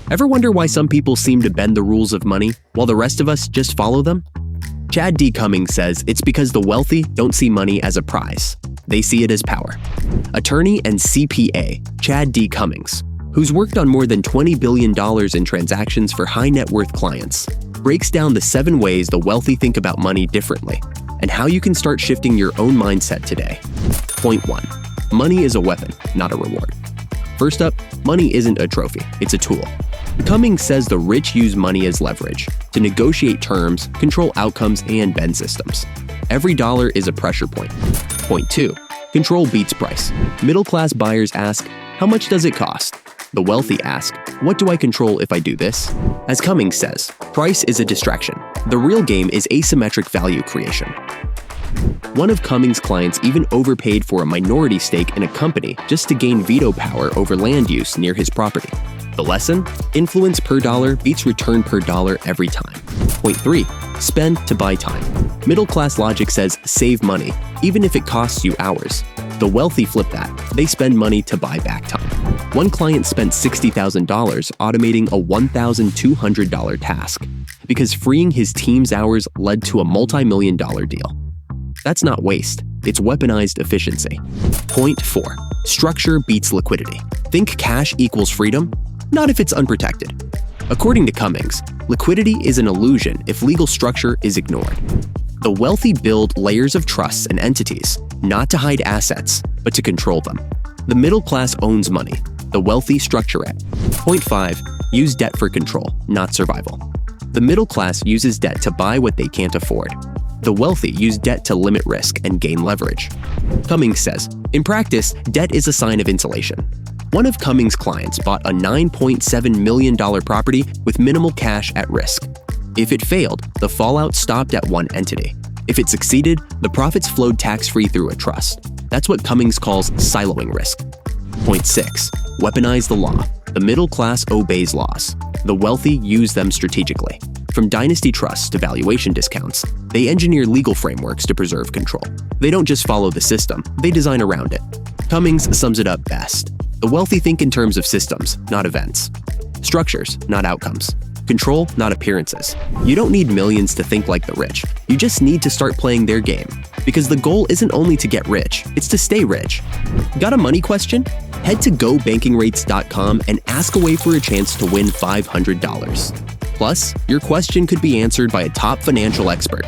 Ever wonder why some people seem to bend the rules of money while the rest of us just follow them? Chad D. Cummings says it's because the wealthy don't see money as a prize. They see it as power. Attorney and CPA Chad D. Cummings, who's worked on more than $20 billion in transactions for high net worth clients, breaks down the 7 ways the wealthy think about money differently and how you can start shifting your own mindset today. Point 1. Money is a weapon, not a reward. First up, money isn't a trophy, it's a tool. Cummings says the rich use money as leverage to negotiate terms, control outcomes, and bend systems. Every dollar is a pressure point. Point 2. Control beats price. Middle-class buyers ask, how much does it cost? The wealthy ask, what do I control if I do this? As Cummings says, price is a distraction. The real game is asymmetric value creation. One of Cummings' clients even overpaid for a minority stake in a company just to gain veto power over land use near his property. The lesson? Influence per dollar beats return per dollar every time. Point 3. Spend to buy time. Middle-class logic says save money, even if it costs you hours. The wealthy flip that. They spend money to buy back time. One client spent $60,000 automating a $1,200 task because freeing his team's hours led to a multi-million-dollar deal. That's not waste, it's weaponized efficiency. Point 4. Structure beats liquidity. Think cash equals freedom? Not if it's unprotected. According to Cummings, liquidity is an illusion if legal structure is ignored. The wealthy build layers of trusts and entities, not to hide assets, but to control them. The middle class owns money. The wealthy structure it. Point 5. Use debt for control, not survival. The middle class uses debt to buy what they can't afford. The wealthy use debt to limit risk and gain leverage. Cummings says, in practice, debt is a sign of insulation. One of Cummings' clients bought a $9.7 million property with minimal cash at risk. If it failed, the fallout stopped at one entity. If it succeeded, the profits flowed tax-free through a trust. That's what Cummings calls siloing risk. Point 6. Weaponize the law. The middle class obeys laws. The wealthy use them strategically. From dynasty trusts to valuation discounts, they engineer legal frameworks to preserve control. They don't just follow the system, they design around it. Cummings sums it up best. The wealthy think in terms of systems, not events. Structures, not outcomes. Control, not appearances. You don't need millions to think like the rich. You just need to start playing their game. Because the goal isn't only to get rich, it's to stay rich. Got a money question? Head to gobankingrates.com and ask away for a chance to win $500. Plus, your question could be answered by a top financial expert.